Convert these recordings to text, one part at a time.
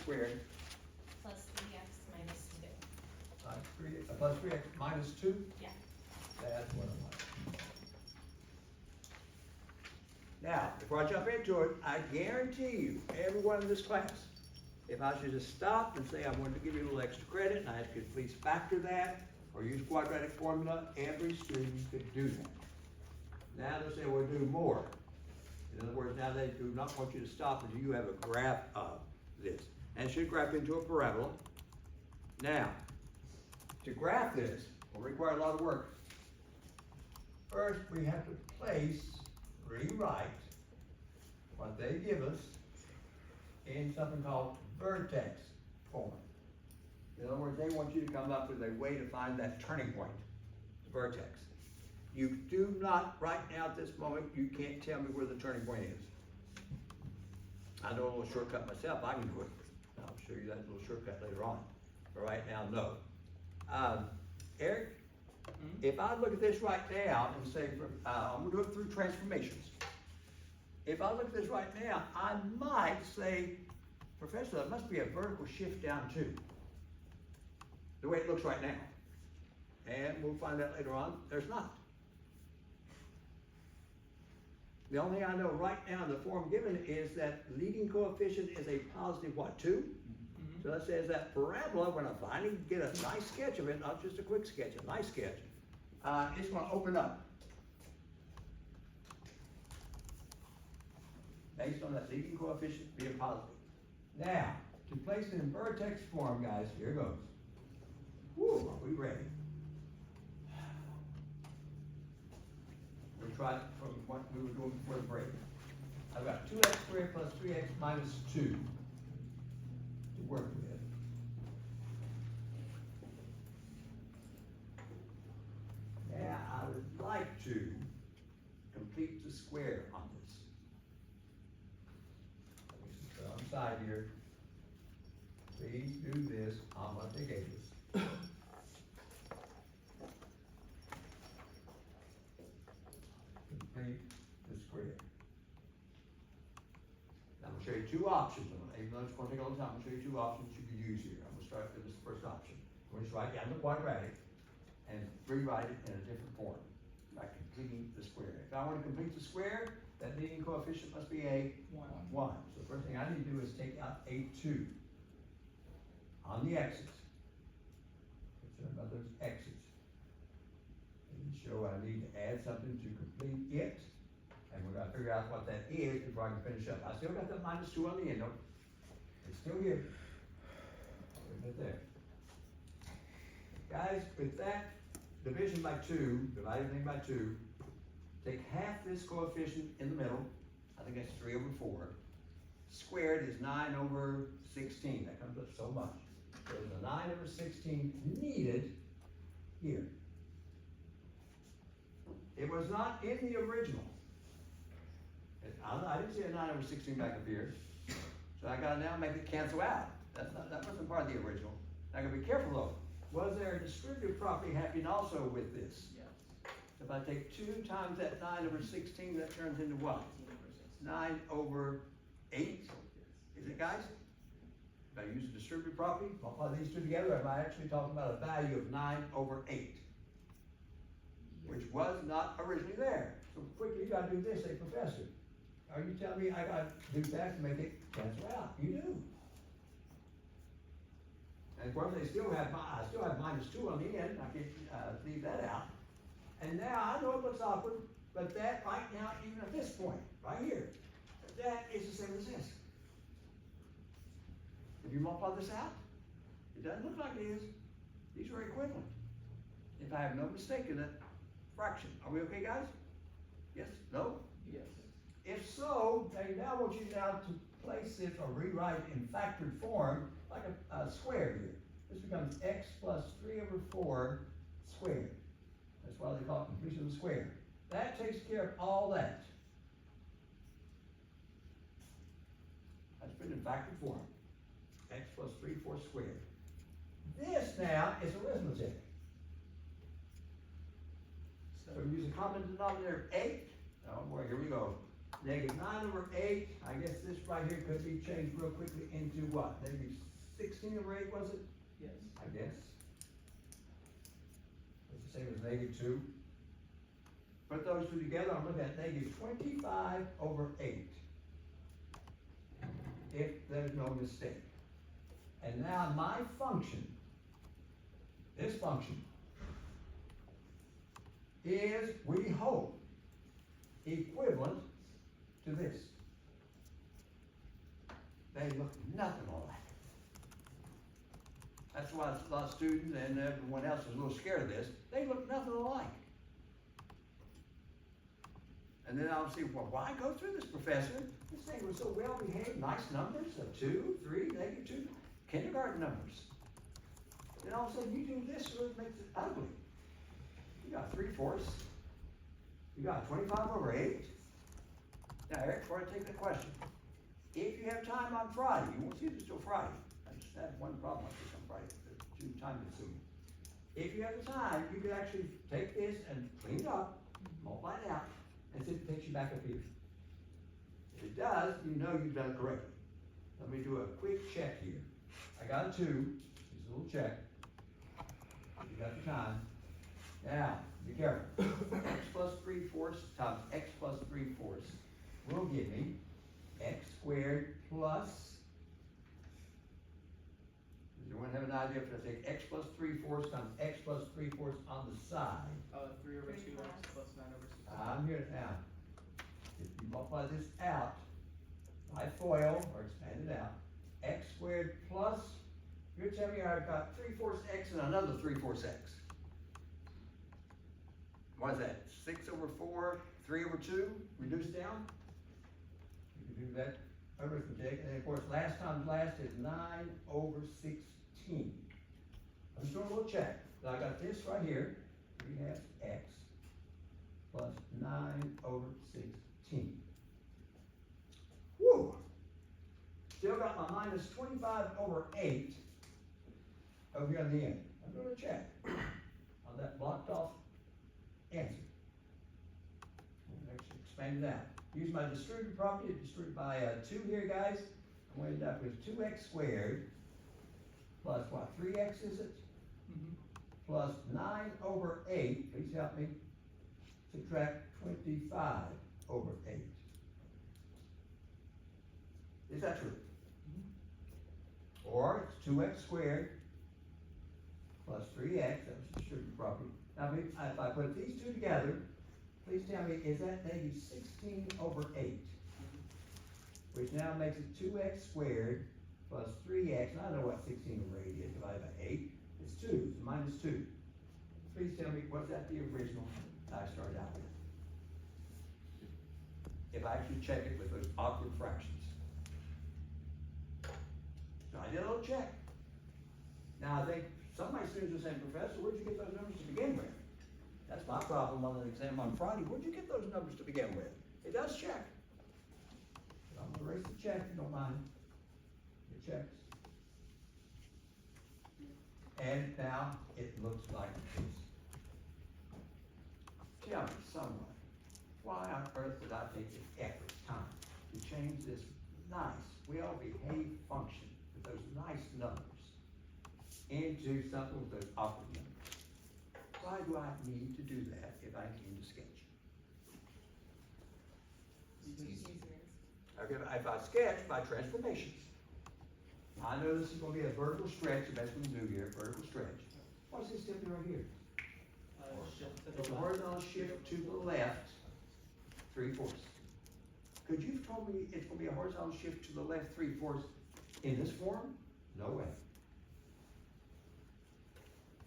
squared. Plus 3x minus 2. Plus 3x minus 2? Yeah. That's what I want. Now, before I jump into it, I guarantee you, everyone in this class, if I should just stop and say I wanted to give you a little extra credit, and I ask you to please factor that, or use quadratic formula, every student could do that. Now they'll say, we'll do more. In other words, now they do not want you to stop until you have a graph of this. And it should graph into a parabola. Now, to graph this will require a lot of work. First, we have to rewrite what they give us in something called vertex form. In other words, they want you to come up with a way to find that turning point, the vertex. You do not, right now at this moment, you can't tell me where the turning point is. I know a little shortcut myself, I can do it. I'll show you that little shortcut later on. But right now, no. Eric, if I look at this right now and say, I'm gonna do it through transformations. If I look at this right now, I might say, Professor, there must be a vertical shift down too. The way it looks right now. And we'll find out later on, there's not. The only thing I know right now in the form given is that leading coefficient is a positive what, 2? So that says that parabola, when I finally get a nice sketch of it, not just a quick sketch, a nice sketch, it's gonna open up. Based on that leading coefficient being positive. Now, to place it in vertex form, guys, here goes. Woo, are we ready? We'll try it from what we were doing before the break. I've got 2x squared plus 3x minus 2 to work with. Now, I would like to complete the square on this. On the side here, please do this on what they gave us. Complete the square. Now I'm going to show you two options. Even though it's going to take a long time, I'm going to show you two options you can use here. I'm going to start with this first option. I'm going to just write down the quadratic and rewrite it in a different form by completing the square. If I want to complete the square, that leading coefficient must be a 1. So the first thing I need to do is take out a 2 on the x's. Concerned about those x's. And show I need to add something to complete it. And we're going to figure out what that is before I can finish up. I still got that minus 2 on the end though. It's still here. Put it there. Guys, with that division by 2, divide everything by 2, take half this coefficient in the middle, I think that's 3 over 4. Squared is 9 over 16, that comes up so much. So there's a 9 over 16 needed here. It was not in the original. I didn't see a 9 over 16 back up here. So I gotta now make it cancel out. That wasn't part of the original. I gotta be careful though. Was there a distributive property happening also with this? Yes. If I take 2 times that 9 over 16, that turns into what? 9 over 8? Is it, guys? If I use a distributive property, multiply these two together, am I actually talking about a value of 9 over 8? Which was not originally there. So quickly you gotta do this, say, Professor, are you telling me I gotta do that to make it cancel out? You do. And of course, I still have minus 2 on the end. I can't leave that out. And now I know it looks awkward, but that right now, even at this point, right here, that is the same as this. If you multiply this out, it doesn't look like it is. These are equivalent. If I have no mistake in that fraction. Are we okay, guys? Yes? No? Yes. If so, they now want you now to place it or rewrite in factored form like a square here. This becomes x plus 3 over 4 squared. That's why they call it completion of the square. That takes care of all that. That's put in factored form. X plus 3, 4 squared. This now is arithmetic. So we use a common denominator of 8. Oh boy, here we go. -9/8, I guess this right here could be changed real quickly into what? -16/8, was it? Yes. I guess. It's the same as -2. Put those two together, I'm looking at -25/8. If there's no mistake. And now my function, this function, is, we hope, equivalent to this. They look nothing alike. That's why a lot of students and everyone else is a little scared of this. They look nothing alike. And then I'll say, well, why go through this, professor? This thing was so well behaved, nice numbers of 2, 3, -2, kindergarten numbers. Then all of a sudden you do this, so it makes it ugly. You got 3/4. You got 25/8. Now, Eric, before I take the question, if you have time on Friday, you won't see this till Friday. I just had one problem like this on Friday, it's too time consuming. If you have the time, you could actually take this and clean it up, multiply it out, and see if it takes you back up here. If it does, you know you've done it correctly. Let me do a quick check here. I got a 2, just a little check. You got the time. Now, be careful. X plus 3/4 times x plus 3/4 will give me x squared plus, does anyone have an idea if I take x plus 3/4 times x plus 3/4 on the side? 3/2x plus 9/16. I'm here now. If you multiply this out by FOIL, or expand it out, x squared plus, you're telling me I've got 3/4 x and another 3/4 x. What is that, 6/4, 3/2, reduced down? You can do that arithmetic, and then of course, last times last is 9/16. I'm just doing a little check, so I got this right here, 3/2 x plus 9/16. Woo! Still got my -25/8 over here on the end. I'm doing a check on that blocked off answer. Actually expand it out. Use my distributive property to distribute by 2 here, guys. I'm going to end up with 2x squared plus what, 3x is it? Plus 9/8, please help me, subtract 25/8. Is that true? Or it's 2x squared plus 3x, that was distributive property. Now, if I put these two together, please tell me, is that -16/8? Which now makes it 2x squared plus 3x, I know what 16/8 is, divided by 8, it's 2, so -2. Please tell me, was that the original I started out with? If I actually check it with those awkward fractions. So I did a little check. Now, I think some of my students are saying, Professor, where'd you get those numbers to begin with? That's my problem on the exam on Friday. Where'd you get those numbers to begin with? It does check. But I'm gonna erase the check, if you don't mind. It checks. And now it looks like this. Tell me, someone, why on earth did I take the effort, time, to change this nice, well-behaved function with those nice numbers into something with those awkward numbers? Why do I need to do that if I can sketch? Okay, if I sketch by transformations, I know this is gonna be a vertical stretch, that's what we do here, vertical stretch. What's this tip right here? Shift to It's the a left. horizontal shift to the left, 3/4. Could you have told me it's gonna be a horizontal shift to the left 3/4 in this form? No way.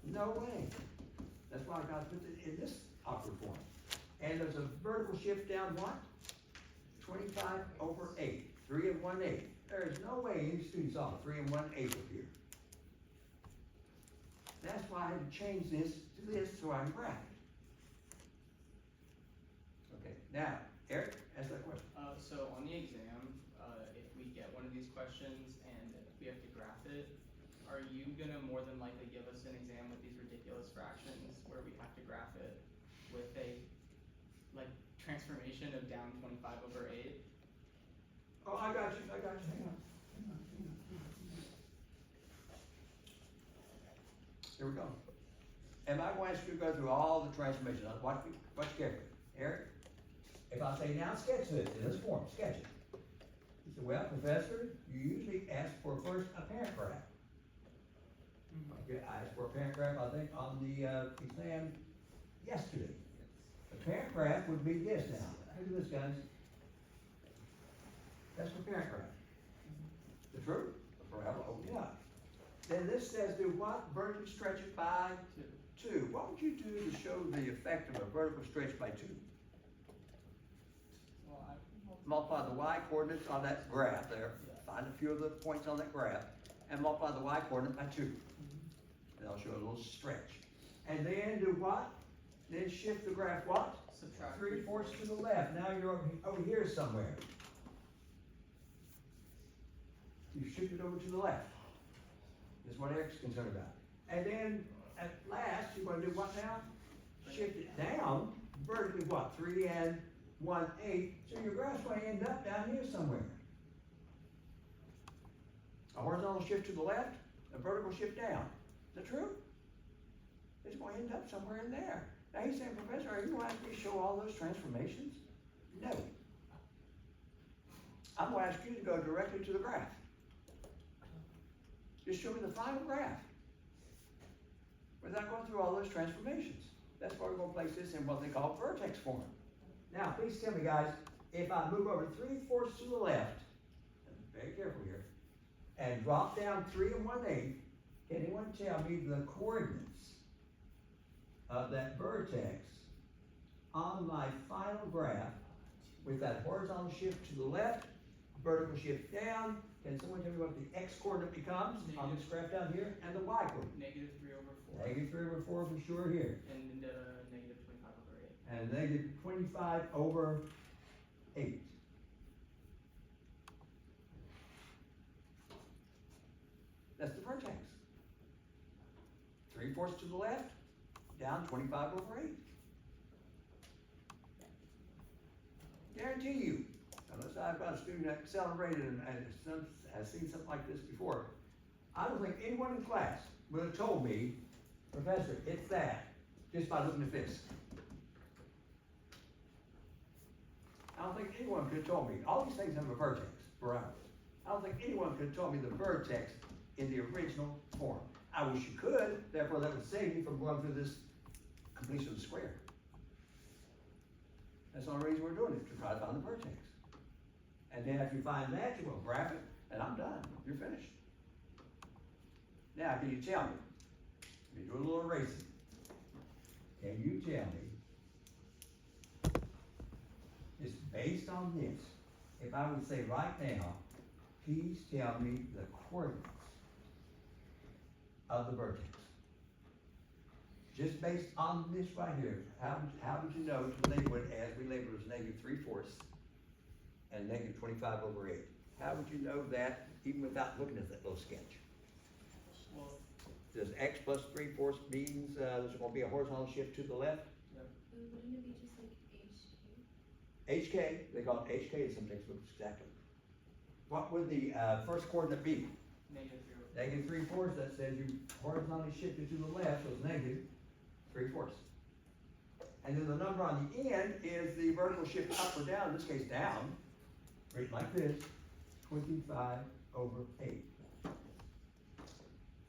No way. That's why I gotta put it in this awkward form. And there's a vertical shift down what? 25/8, 3 1/8. There is no way any student saw 3 1/8 up here. That's why I had to change this to this so I can graph it. Okay, now, Eric, ask that question. So on the exam, if we get one of these questions and we have to graph it, are you gonna more than likely give us an exam with these ridiculous fractions where we have to graph it with a, like, transformation of down 25 over 8. Oh, I got you, hang on. Here we go. Am I going to ask you to go through all the transformations? Now, watch carefully. Eric, if I say now sketch this in this form, sketch it. He said, well, Professor, you usually ask for first a parent graph. Okay, I asked for a parent graph, I think, on the exam yesterday. The parent graph would be this now. Look at this, guys. That's the parent graph. The truth? Forever, oh yeah. Then this says do what? Vertically stretch it by 2. What would you do to show the effect of a vertical stretch by 2? Well, Multiply the y coordinates on that graph there. Find a few of the points on that graph and multiply the y coordinate by 2. And I'll show a little stretch. And then do what? Then shift the graph what? Subtract 3/4 to the left. Now you're over here somewhere. You shift it over to the left. That's what Eric's concerned about. And then at last, you're going to do what now? Shift it down vertically what? 3 1/8. So your graph's going to end up down here somewhere. A horizontal shift to the left, a vertical shift down. Is that true? It's going to end up somewhere in there. Now he's saying, Professor, are you going to have me show all those transformations? No. I'm going to ask you to go directly to the graph. Just show me the final graph without going through all those transformations. That's why we're going to place this in what they call vertex form. Now, please tell me, guys, if I move over 3/4 to the left, very careful here, and drop down 3 1/8, can anyone tell me the coordinates of that vertex on my final graph with that horizontal shift to the left, vertical shift down? Can someone tell me what the x coordinate becomes on this graph down here, and the y coordinate? Negative 3 over 4. Negative 3 over 4 for sure here. And negative 25 over 8. And negative 25 over 8. That's the vertex. 3/4 to the left, down 25 over 8. Guarantee you, unless I've got a student that celebrated and has seen something like this before, I don't think anyone in class would have told me, Professor, it's that, just by looking at this. I don't think anyone could have told me. All these things have a vertex for hours. I don't think anyone could have told me the vertex in the original form. I wish you could, therefore that would save me from going through this completion of the square. That's the only reason we're doing it, to try to find the vertex. And then if you find that, you're going to graph it, and I'm done. You're finished. Now, can you tell me? Let me do a little erasing. Can you tell me, just based on this, if I would say right now, please tell me the coordinates of the vertex. Just based on this right here, how would you know to label it as we label it as negative 3/4 and negative 25 over 8? How would you know that even without looking at that little sketch? Well, Does x plus 3/4 means there's going to be a horizontal shift to the left? Wouldn't it be just like HK? HK, they call it HK in some textbooks, exactly. What would the first coordinate be? negative 3 over 4. Negative 3/4, that says you horizontally shifted to the left, so it's negative 3/4. And then the number on the end is the vertical shift up or down, in this case down, written like this, 25 over 8.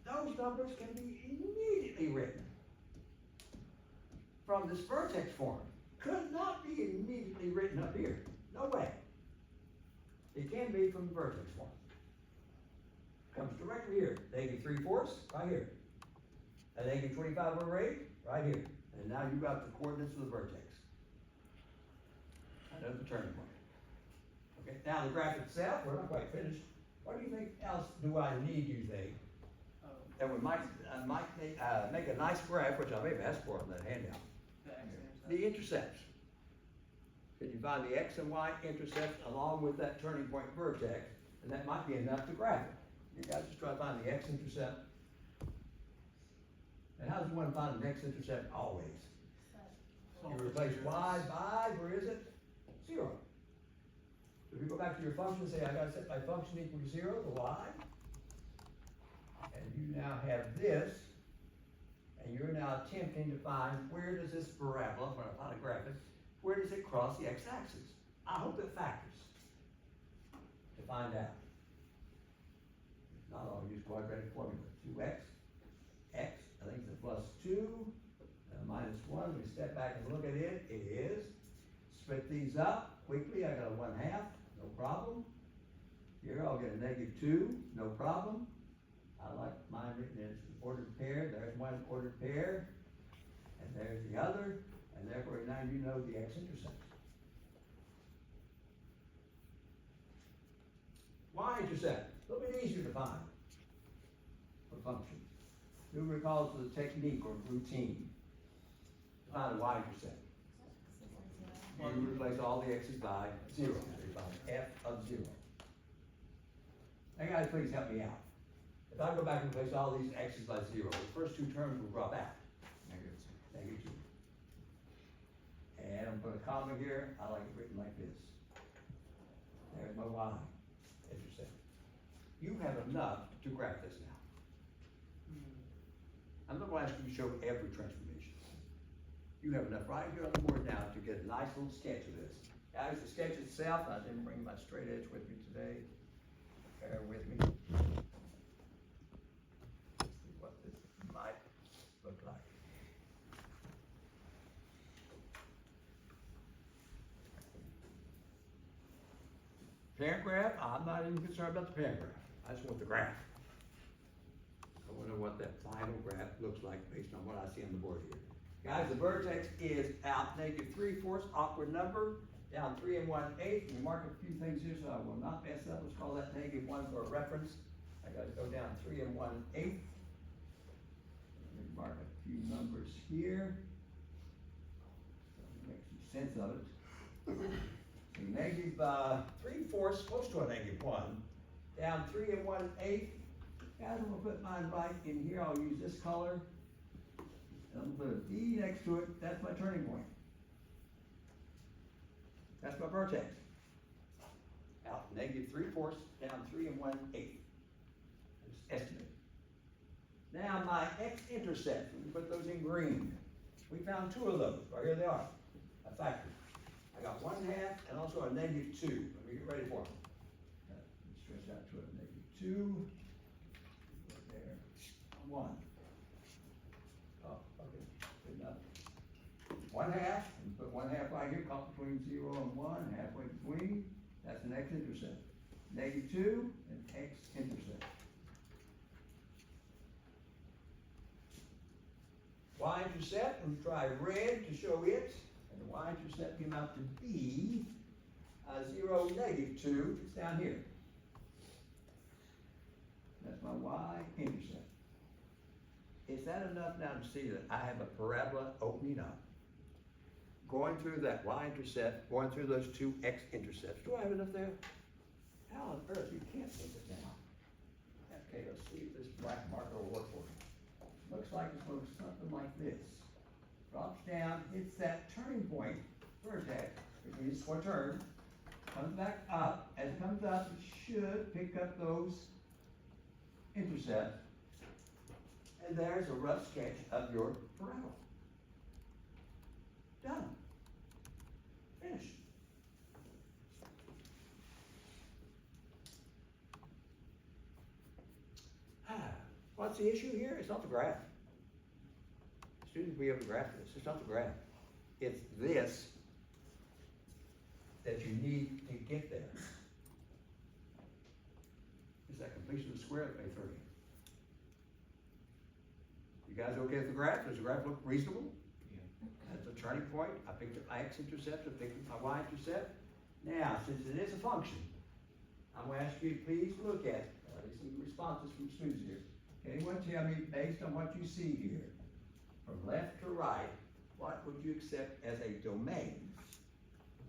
Those numbers can be immediately written from this vertex form. Could not be immediately written up here. No way. It can be from the vertex form. Comes directly here. Negative 3/4, right here. And negative 25 over 8, right here. And now you've got the coordinates of the vertex. I know the turning point. Okay, now the graph itself, we're not quite finished. What do you think else do I need, you think? And we might make a nice graph, which I may have asked for on that handout. The intercepts. Can you find the x and y intercepts along with that turning point vertex? And that might be enough to graph it. You guys just try to find the x-intercept. And how does one find an x-intercept always? You replace y by, where is it? zero. So if you go back to your function, say, I gotta set my function equal to zero, the y, and you now have this, and you're now attempting to find where does this parabola, when I plot a graphic, where does it cross the x-axis? I hope it factors to find out. If not, I'll use quadratic formula. 2x, x, I think it's a plus 2, minus 1. We step back and look at it. It is. Split these up quickly. I got a 1/2, no problem. Here I'll get a -2, no problem. I like mine written as an ordered pair. There's one ordered pair, and there's the other, and therefore now you know the x-intercept. Y-intercept, a little bit easier to find for functions. Who recalls the technique or routine to find a y-intercept? You replace all the x's by 0, so you find f of 0. Now guys, please help me out. If I go back and replace all these x's by 0, the first two terms will drop out. -2. And I'm gonna put a comma here. I like it written like this. There's my y-intercept. You have enough to graph this now. I'm not gonna ask you to show every transformation. You have enough right here on the board now to get a nice little sketch of this. Guys, the sketch itself, I didn't bring my straight edge with me today. Bear with me. Let's see what this might look like. Parent graph, I'm not even concerned about the parent graph. I just want the graph. I want to know what that final graph looks like based on what I see on the board here. Guys, the vertex is out -3/4, awkward number, down 3 1/8. We mark a few things here so I will not mess up. Let's call that -1 for a reference. I got to go down 3 1/8. Let me mark a few numbers here. So make some sense of it. So -3/4, close to a -1, down 3 1/8. Guys, I'm gonna put mine right in here. I'll use this color. And I'm gonna put a V next to it. That's my turning point. That's my vertex. Out -3/4, down 3 1/8. Just estimate. Now my x-intercepts, we put those in green. We found 2 of those. Right here they are. I factored. I got 1/2 and also a -2. Let me get ready for them. Stretch out to a -2. There. 1. Oh, okay. Good enough. 1/2. And put 1/2 right here, caught between 0 and 1, halfway between. That's an x-intercept. -2 and x-intercept. Y-intercept, we try red to show it. And the y-intercept came out to be 0, -2. It's down here. That's my y-intercept. Is that enough now to see that I have a parabola opening up, going through that y-intercept, going through those 2 x-intercepts? Do I have enough there? How on earth, you can't see it now. Okay, let's see if this black marker will work for me. Looks like it's going something like this. Drops down, hits that turning point, vertex, which means for turn, comes back up. As it comes up, it should pick up those intercepts. And there's a rough sketch of your parabola. Done. Finished. What's the issue here? It's not the graph. Students will be able to graph this. It's not the graph. It's this that you need to get there. It's that completion of the square at May 30th. You guys okay with the graph? Does the graph look reasonable? Yeah. That's a turning point. I picked up my x-intercept, I picked up my y-intercept. Now, since it is a function, I'm going to ask you to please look at some responses from students here. Can anyone tell me, based on what you see here, from left to right, what would you accept as a domain?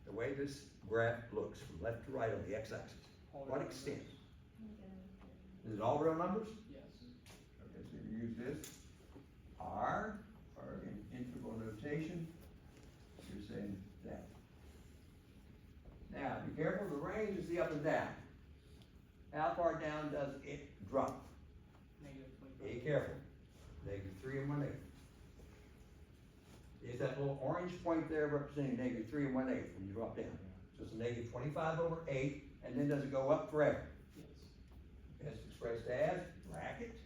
The way this graph looks from left to right on the x-axis. What extent? Is it all real numbers? Yes. Okay, so you use this R, or in integral notation, you're saying that. be careful, the range is the up and down. How far down does it drop? Negative Be 25. careful, negative 3 1/8. Is that little orange point there representing negative 3 1/8 when you drop down? So it's a negative 25/8, and then does it go up forever? Yes. It's expressed as bracket,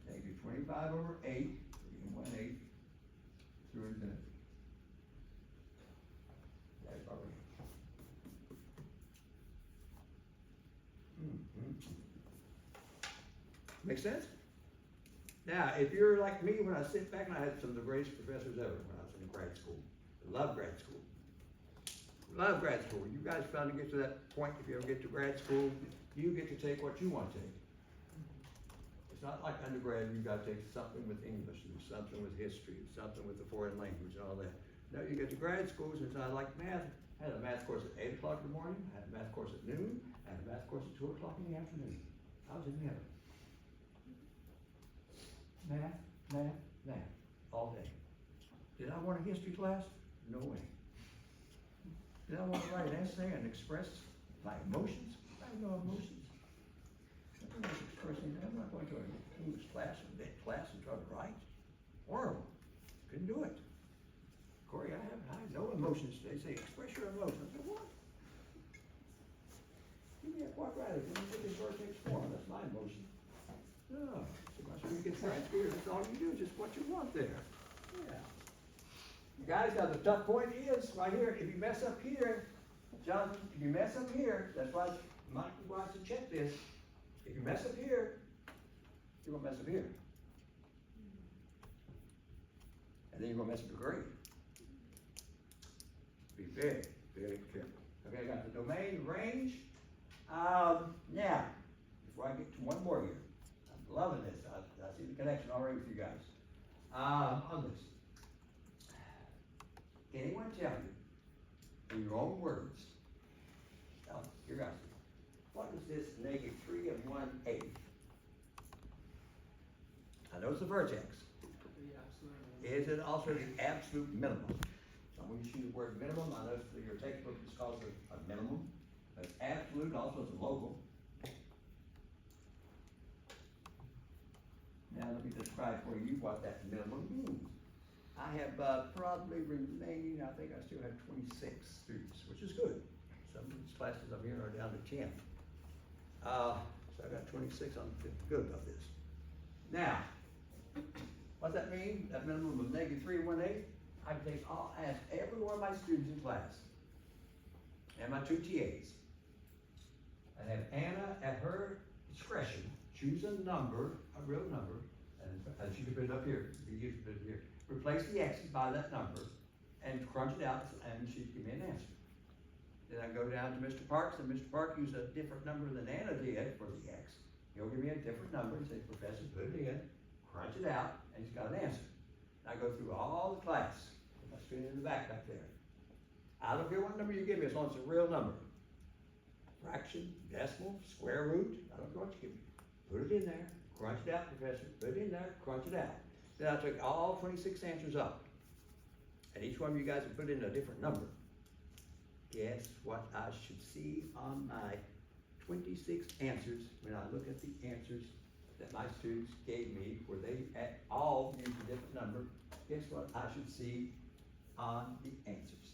negative 25/8, 3 1/8, through infinity. That's our range. Make sense? Now, if you're like me, when I sit back, and I had some of the greatest professors ever when I was in grad school. Love grad school. Love grad school. You guys found to get to that point, if you ever get to grad school, you get to take what you want to take. It's not like undergrad, you gotta take something with English, and something with history, and something with the foreign language and all that. No, you get to grad school, since I like math, I had a math course at 8 o'clock in the morning, I had a math course at noon, I had a math course at 2 o'clock in the afternoon. I was in heaven. Math, all day. Did I want a history class? No way. Did I want to write an essay and express my emotions? I have no emotions. I'm not expressing that. I'm not going to an English class or lit class and try to write. Horrible. Couldn't do it. Corey, I have no emotions. They say express your emotions. I said, what? Give me a quadratic. Let me get this vertex form. That's my emotion. No. So you get grad school, that's all you do, is just what you want there. Yeah. You guys, now the tough point is, right here, if you mess up here, Jonathan, if you mess up here, that's why Mike wants to check this. If you mess up here, you're gonna mess up here. And then you're gonna mess up your grade. Be very, very careful. Okay, I got the domain, range. Now, before I get to one more here, I'm loving this. I see the connection already with you guys. On this. Can anyone tell you, in your own words, curiosity, what is this negative 3 1/8? I know it's the vertex. The absolute minimum. Is it also the absolute minimum? So when you see the word minimum, I know that your textbook is called a minimum, but absolute also is a local. Now let me describe for you what that minimum means. I have probably remaining, I think I still have 26 students, which is good. Some of these classes up here are down to 10. So I got 26, I'm feeling good about this. Now, what does that mean? That minimum of negative 3 1/8? I can ask every one of my students in class, and my 2 TAs, and have Anna at her discretion choose a number, a real number, and she can put it up here. You can put it here. Replace the x's by that number, and crunch it out, and she give me an answer. Then I go down to Mr. Parks, and Mr. Park used a different number than Anna did for the x. He'll give me a different number and say, Professor, put it in, crunch it out, and he's got an answer. And I go through all the class, with my student in the back there. I don't care what number you give me, as long as it's a real number. Fraction, decimal, square root, I don't care what you give me. Put it in there, crunch it out, Professor, put it in there, crunch it out. Then I took all 26 answers up. And each one of you guys have put in a different number. Guess what I should see on my 26 answers when I look at the answers that my students gave me, where they all used a different number. Guess what I should see on the answers?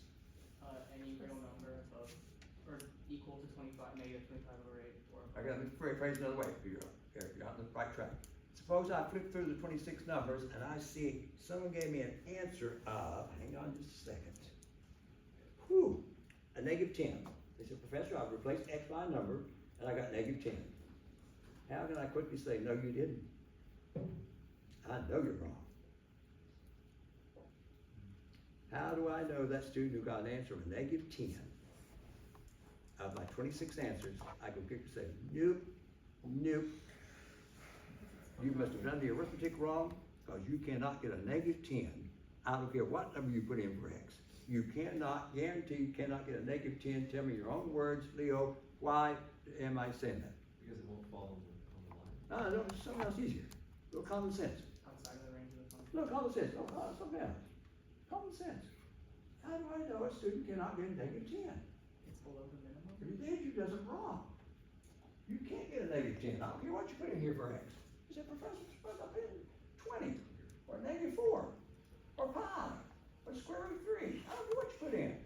Any real number of, or equal to 25, negative 25/8, or. I got to phrase another way. You're on the right track. Suppose I flip through the 26 numbers and I see someone gave me an answer of, hang on just a second. Whew, a negative 10. They said, Professor, I've replaced X by a number and I got negative 10. How can I quickly say, no, you didn't? I know you're wrong. How do I know that student who got an answer of a negative 10 of my 26 answers, I can quickly say, nope, nope. You must have done the arithmetic wrong, because you cannot get a negative 10. I don't care what number you put in for X. You cannot, guarantee you cannot get a negative 10. Tell me your own words, Leo. Why am I saying that? Because it won't fall on the line. No, something else easier. A little common sense. Outside of the range of the function. No, common sense. Oh, something else. Common sense. How do I know a student cannot get a negative 10? It's below the minimum? If you did, you did something wrong. You can't get a -10. I don't care what you put in here for x. You said, Professor, suppose I put in 20, or -4, or pi, or square root of 3. I don't care what you put in.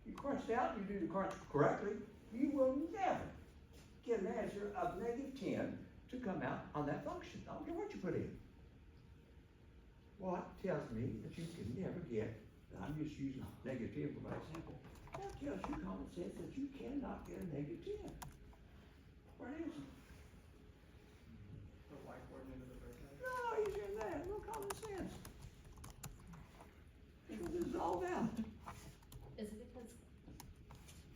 You crunch it out, you do the crunch correctly, you will never get an answer of -10 to come out on that function. I don't care what you put in. What tells me that you can never get, and I'm just using -10 for my example, that tells you common sense that you cannot get a -10. What is it? The y coordinate of the vertex? No, easier than that, no common sense. This is all out. Is it because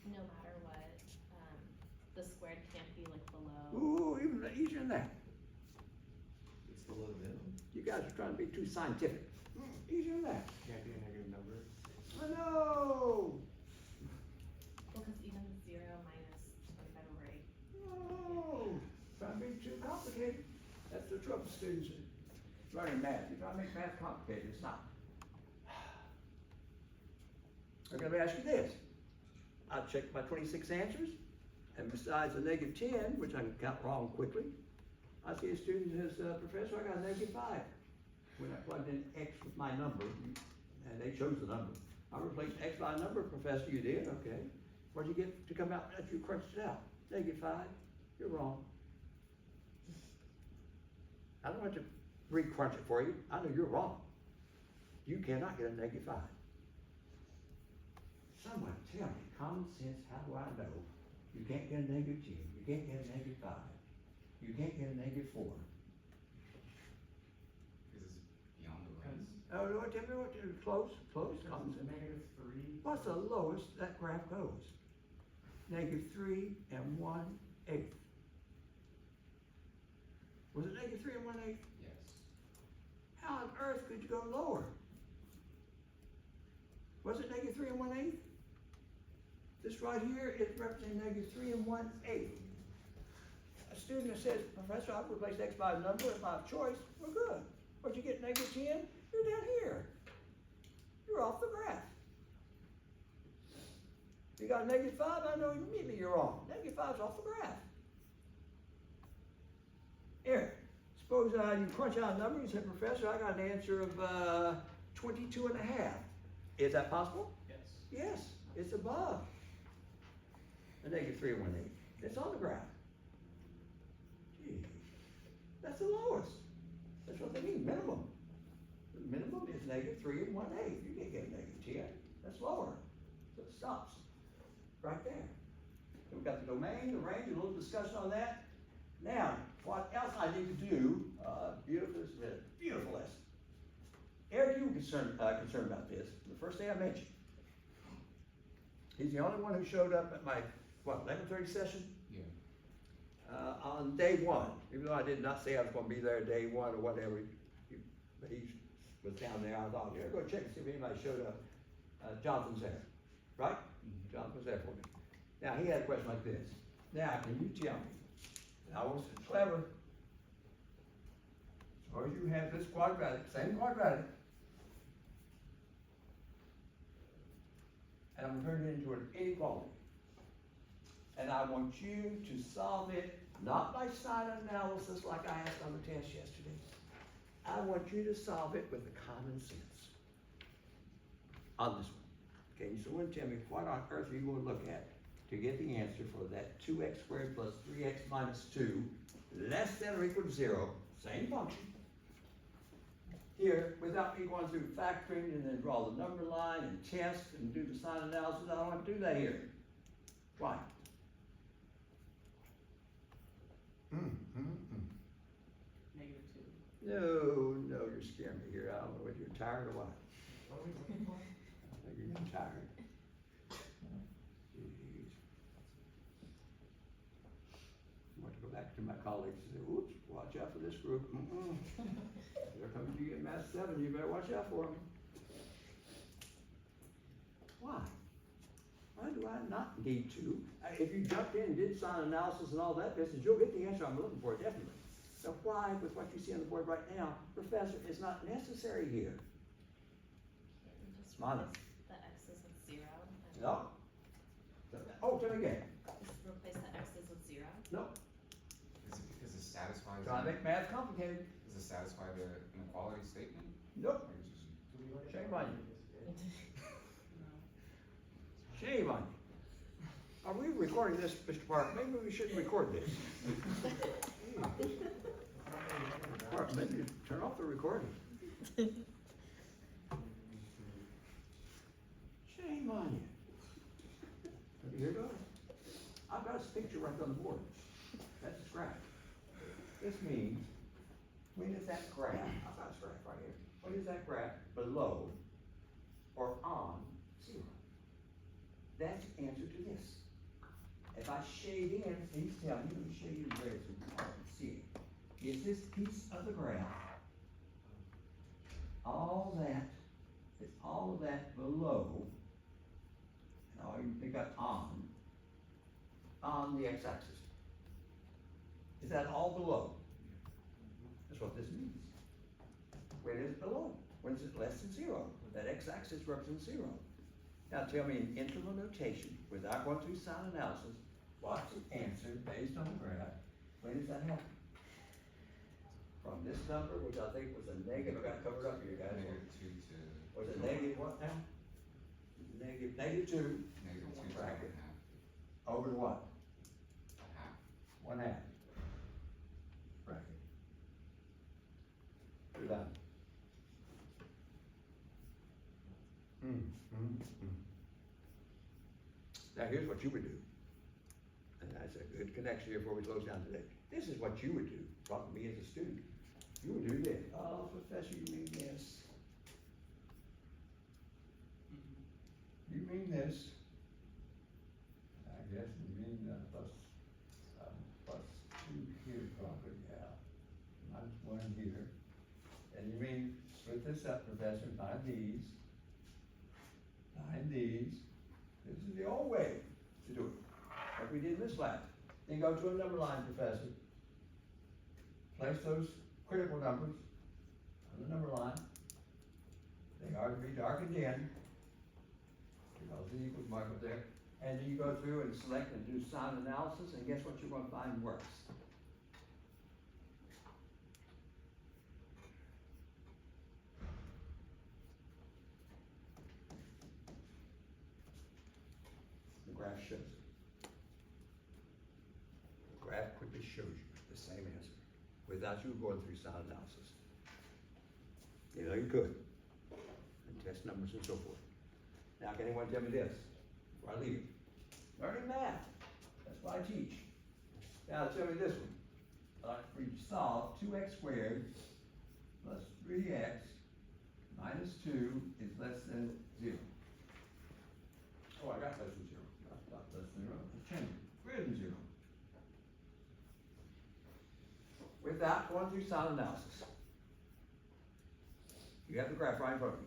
no matter what, the squared can't be like below? Ooh, even easier than that. It's below the minimum. You guys are trying to be too scientific. Easier than that. Can't be a negative number. I know. Well, cause even 0 minus 25/8. No. Trying to be too complicated. That's the trouble students learning math. You try to make math complicated, it's not. Okay, let me ask you this. I checked my 26 answers, and besides the -10, which I can count wrong quickly, I see a student who says, Professor, I got a -5. When I plugged in X with my number, and they chose the number. I replaced X by a number, Professor, you did, okay. What'd you get to come out after you crunched it out? -5, you're wrong. I don't want to re-crunch it for you, I know you're wrong. You cannot get a -5. Someone tell me, common sense, how do I know you can't get a -10, you can't get a -5, you can't get a -4? Because it's beyond the range. Oh, no, tell me what, close, common sense. -3. What's the lowest that graph goes? -3 1/8. Was it -3 1/8? Yes. How on earth could you go lower? Was it -3 1/8? This right here is representing -3 1/8. A student that says, Professor, I've replaced X by a number if I have choice, well good. But you get -10, you're down here. You're off the graph. You got a -5, I know immediately you're wrong. -5's off the graph. Here, suppose you crunch out a number, you say, Professor, I got an answer of 22.5. Is that possible? Yes. Yes, it's above a -3 1/8. It's on the graph. Gee, that's the lowest. That's what they mean, minimum. The minimum is -3 1/8. You can't get a -10. That's lower. So it stops right there. So we've got the domain, the range, a little discussion on that. Now, what else I need to do? Beautiful lesson. Eric, you were concerned about this the first day I met you. He's the only one who showed up at my, 11:30 session? Yeah. On day 1, even though I did not say I was gonna be there day 1 or whatever, but he was down there, I thought, go check and see if anybody showed up. Jonathan's there, right? Mhm. Jonathan was there for me. Now, he had a question like this. Now, can you tell me, and I was clever, suppose you have this quadratic, same quadratic, and I'm turning it into an inequality. And I want you to solve it, not by sign analysis like I asked on the test yesterday. I want you to solve it with the common sense on this one. Okay, so someone tell me what on earth are you gonna look at to get the answer for that 2x squared plus 3x minus 2 less than or equal to 0, same function. Here, without me going through factoring and then draw the number line and test and do the sign analysis, I don't want to do that here. Why? -2. No, you're scaring me here. I don't know whether you're tired or what. What are we looking for? I think you're getting tired. Jeez. I want to go back to my colleagues and say, oops, watch out for this group. They're coming to get math 7, you better watch out for them. Why? Why do I not need to? If you jumped in and did sign analysis and all that business, you'll get the answer I'm looking for, definitely. So why, with what you see on the board right now, Professor, is not necessary here? Can't we just Mono. replace the x's with 0? and- No. Oh, tell me again. Just replace the x's with zero. No, Is it satisfies, trying to make math complicated. does it satisfy the inequality statement? Nope, Or is it shame on you. Shame on you. Are we recording this, Mr. Park? Maybe we shouldn't record this. Park, maybe you turn off the recording. Shame on you. Here it goes. I've got a picture right on the board. That's a graph. This means, when is that graph, I've got a graph right here. When is that graph below or on zero? That's the answer to this. If I shade in, please tell me, let me shade in red so you can see it. Is this piece of the graph, is all of that below, and all you pick up on the x-axis? Is that all below? That's what this means. When is it below? When is it less than zero? That x-axis represents zero. Now tell me in interval notation, without going through sign analysis, what's the answer based on the graph? When does that happen? From this number, which I think was a negative, I got it covered up here, guys. -2 to. Was it negative what now? Negative 2 -2 to Bracket. 1/2. over to what? 1/2. 1/2. Bracket. Put it down. Now here's what you would do. And that's a good connection here before we close down today. This is what you would do, talking to me as a student. You would do this. Oh, professor, you mean this. You mean this. I guess you mean plus 2 here probably, yeah. Minus 1 here. And you mean, split this up, professor, find these. Find these. This is the old way to do it, like we did in this lab. Then go to a number line, professor. Place those critical numbers on the number line. They are to be darkened in. Because the equals mark up there. And then you go through and select and do sign analysis, and guess what you're gonna find works? The graph shows it. The graph quickly shows you the same answer, without you going through sign analysis. You know you could, and test numbers and so forth. Now, can anyone tell me this, before I leave it? Learning math, that's what I teach. Now, tell me this one. For you to solve 2x squared plus 3x minus 2 is less than 0. Oh, I got less than 0. Not less than 0, let's change it. Greater than 0. Without going through sign analysis. You have the graph right in front of you.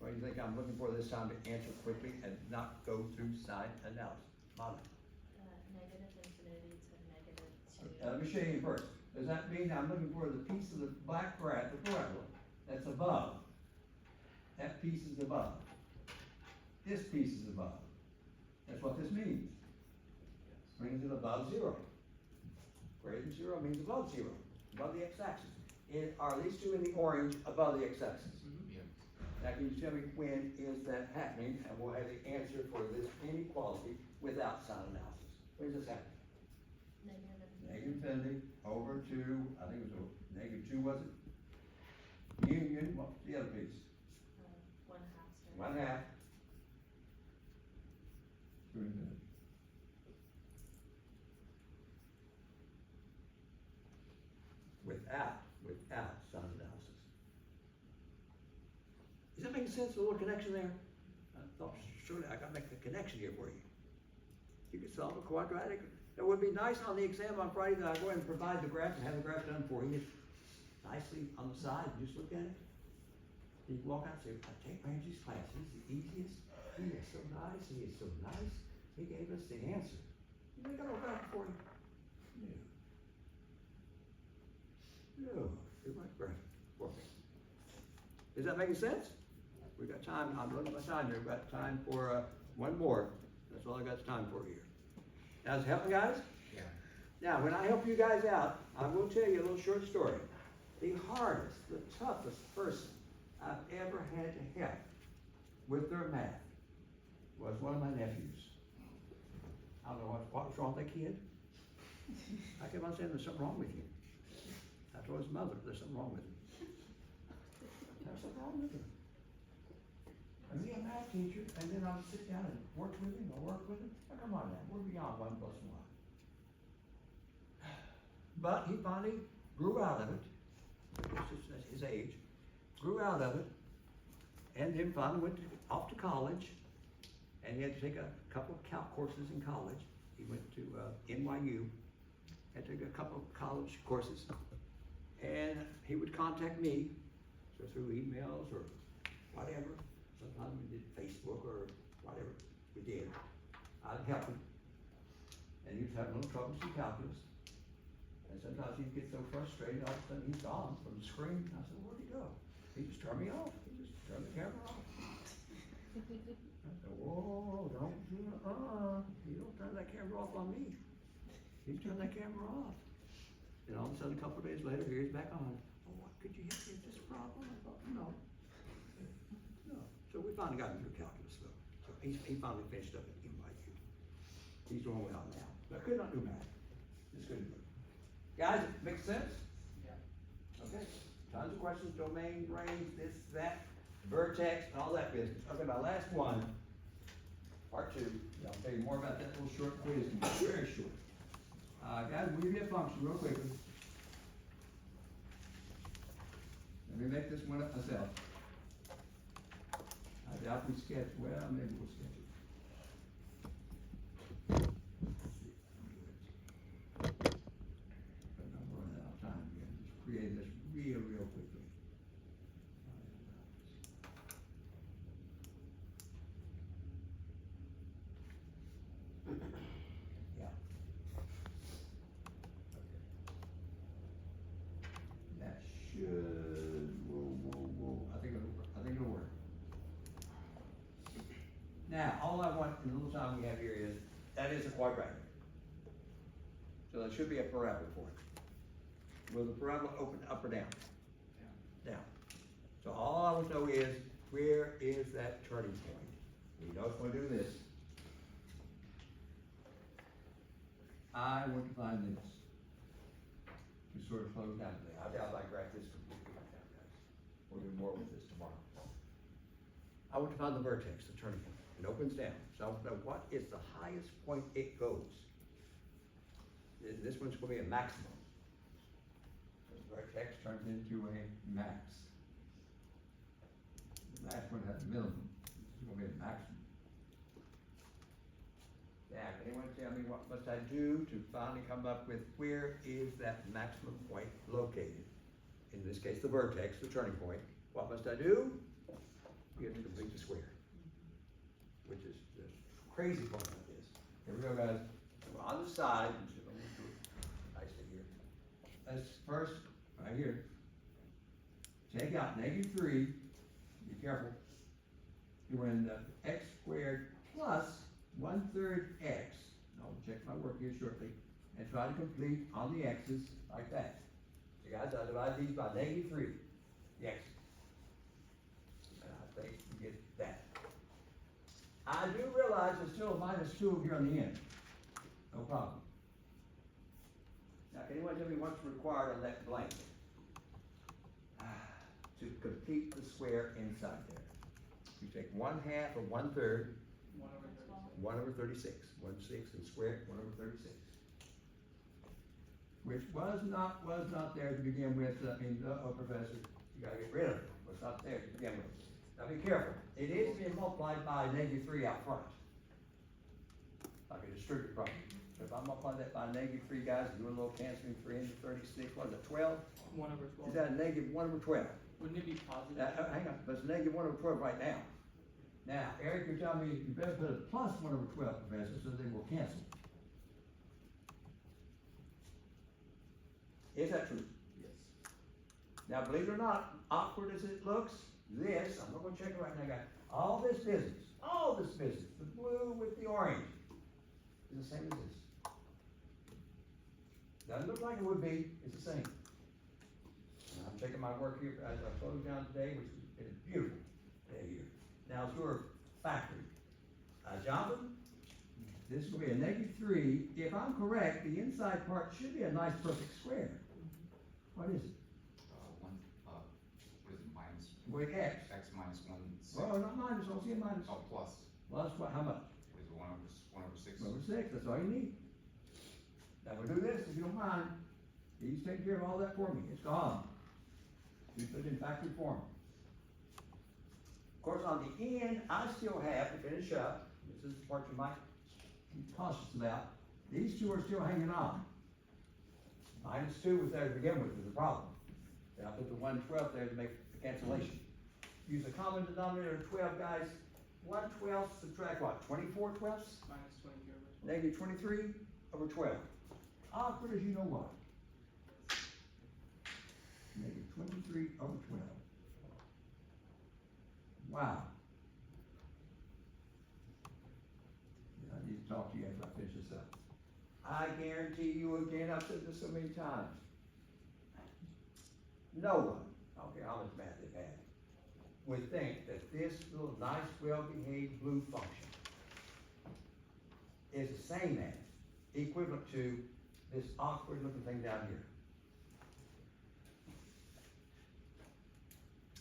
What do you think I'm looking for this time to answer quickly and not go through sign analysis? Molly? Negative infinity to negative 2. Let me show you first. Does that mean I'm looking for the piece of the black graph, the parabola, that's above? That piece is above. This piece is above. That's what this means. Brings it above 0. Greater than 0 means above 0, above the x-axis. Are these two in the orange above the x-axis? Yes. Now, can you tell me when is that happening? And we'll have the answer for this inequality without sign analysis. When is this happening? Negative infinity over to, I think it was a negative 2, was it? Union, what's the other piece? 1/2. 1/2. To infinity. Without sign analysis. Is that making sense? A little connection there? I thought surely I gotta make the connection here for you. You could solve a quadratic. It would be nice on the exam on Friday that I go ahead and provide the graph and have the graph done for you nicely on the side. You just look at it. You can walk out and say, I take Randy's class. He's the easiest. He is so nice. He is so nice. He gave us the answer. You think I don't got it for you? No. No, you're my graph. Working. Is that making sense? We've got time. I'm looking at my time here. We've got time for one more. That's all I got time for here. Now, is it helping, guys? Yeah. Now, when I help you guys out, I will tell you a little short story. The hardest, the toughest person I've ever had to help with their math was one of my nephews. I don't know what was wrong with that kid. I kept on saying, there's something wrong with you. I told his mother, there's something wrong with him. There's something wrong with him. And me, a math teacher, and then I would sit down and work with him, Now, come on now, we're beyond 1 + 1. But he finally grew out of it. That's his age. Grew out of it, and then finally went off to college, and he had to take a couple of calc courses in college. He went to NYU, had to take a couple of college courses, and he would contact me, so through emails or whatever. Sometimes we did Facebook or whatever we did. I'd help him, and he was having a little trouble with some calculus. And sometimes he'd get so frustrated, all of a sudden he's gone from the screen. I said, where'd he go? He just turned me off. He just turned the camera off. I said, whoa, don't do it, you don't turn that camera off on me. He turned that camera off. And all of a sudden, a couple of days later, here he's back on. Oh, what, could you help me with this problem? I thought, no. No. So we finally got him through calculus though. So he finally finished up at NYU. He's doing well now. But could not do math. Just couldn't do it. Guys, it makes sense? Yeah. Okay, tons of questions, domain, range, this, that, vertex, and all that business. Okay, my last one, part 2, I'll tell you more about that little short quiz, very short. Guys, we'll give you a function real quickly. Let me make this one up myself. I doubt we sketch, well, maybe we'll sketch it. I'm running out of time again, just create this real quickly. Yeah. That should, whoa, I think it'll work. Now, all I want in the little time we have here is, that is a quadratic. So there should be a parabola for it. Will the parabola open up or down? Down. So all I want to know is, where is that turning point? We know it's going to do this. I want to find this. To sort of close down today. I doubt I graph this completely right now, guys. We'll do more with this tomorrow. I want to find the vertex, the turning point. It opens down. So I want to know what is the highest point it goes. This one's going to be a maximum. The vertex turns into a max. The max one has a minimum. This is going to be a maximum. Now, can anyone tell me what must I do to finally come up with where is that maximum point located? In this case, the vertex, the turning point. What must I do? You have to complete the square. Which is the crazy part of this. Here we go, guys. We're on the side. Let me do it nicely here. Let's first, right here, take out -3. Be careful. You're in the x squared plus 1/3 x. I'll check my work here shortly. And try to complete on the x's like that. So guys, I divide these by -3. The x's. And I think you get that. I do realize there's still a -2 here on the end. No problem. Now, can anyone tell me what's required on that blank? To complete the square inside there. You take 1/2 of 1/3, 1/36. 1/36, and square it, 1/36. Which was not there to begin with, professor, you gotta get rid of it, was not there to begin with. Now be careful, it is being multiplied by -3 out front. Like a distributive problem. So if I multiply that by -3, guys, do a little canceling, 3 into 36, what is it, 12? 1/12. Is that a -1/12? Wouldn't it be positive? Hang on, but it's -1/12 right now. Now, Eric, you're telling me you better put a plus 1/12, professor, so they will cancel. Is that true? Yes. Now, believe it or not, awkward as it looks, this, I'm not gonna check it right now, guys, all this business all this business, the blue with the orange, is the same as this. Doesn't look like it would be, it's the same. And I'm taking my work here, as I closed down today, which is beautiful day here. Now it's your factory. Jonathan, this will be a -3. If I'm correct, the inside part should be a nice perfect square. What is it? What is it, minus, With X. x minus 1/6? Oh, not minus, I don't see a minus. Oh, plus, Plus what, how much? is it 1/6? 1/6, that's all you need. Now we'll do this, if you don't mind. He's taking care of all that for me, it's gone. We put it in factory form. Of course, on the end, I still have to finish up, this is the part you might be cautious about. These two are still hanging on. -2 was there to begin with, is the problem. Then I put the 1/12 there to make the cancellation. Use a common denominator of 12, guys. 1/12 subtract what, 24/12? Minus 23 over 12. Negative 23 over 12. Awkward as you know what. Negative 23 over 12. Wow. Yeah, I need to talk to you after I finish this up. I guarantee you again, I've said this so many times. No one, I don't care how much math they've had, would think that this little nice, well-behaved blue function is the same as, equivalent to this awkward looking thing down here.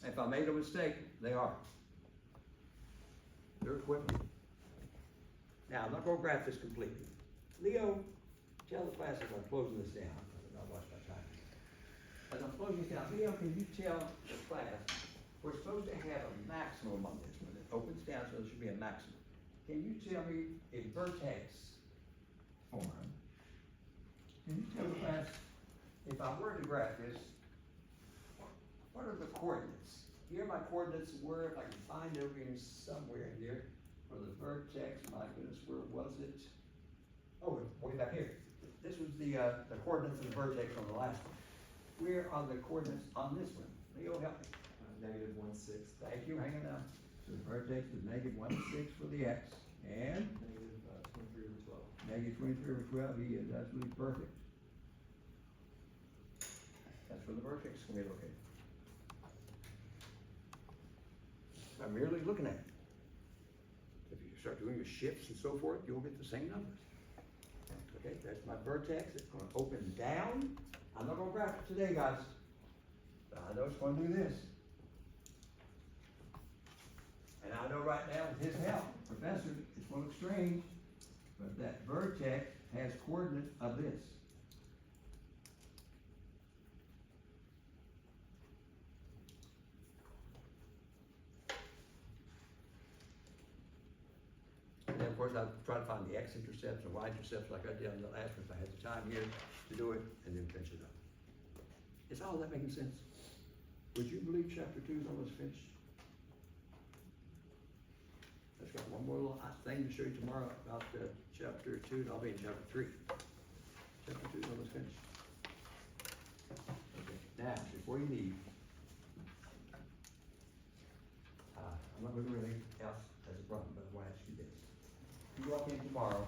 If I made a mistake, they are. They're equivalent. Now, I'm not gonna graph this completely. Leo, tell the class as I'm closing this down, I'll watch my time. As I'm closing this down, Leo, can you tell the class, we're supposed to have a maximum on this, when it opens down, so there should be a maximum. Can you tell me in vertex form, can you tell the class, if I were to graph this, what are the coordinates? Here my coordinates were, if I can find over here somewhere in there, for the vertex, my goodness, where was it? Oh, way back here. This was the coordinates of the vertex on the last one. Where are the coordinates on this one? Leo, help me. -1/6. Thank you, hanging on. So the vertex is -1/6 for the x, and -23 over 12. -23 over 12, he is absolutely perfect. That's where the vertex is gonna be located. I'm merely looking at it. If you start doing your shifts and so forth, you'll get the same numbers. Okay, that's my vertex, it's gonna open down. I'm not gonna graph it today, guys. But I know it's gonna do this. And I know right now with his help, professor, it's gonna look strange, but that vertex has coordinates of this. And then, of course, I'll try to find the x-intercepts and y-intercepts like I did on the last one, if I had the time here to do it, and then finish it up. Is all that making sense? Would you believe chapter 2 is almost finished? I've got one more little thing to show you tomorrow about chapter 2, and I'll be in chapter 3. Chapter 2 is almost finished. Okay, now, before you leave, I'm not gonna do anything else as a problem, but I want to ask you this. You walk in tomorrow,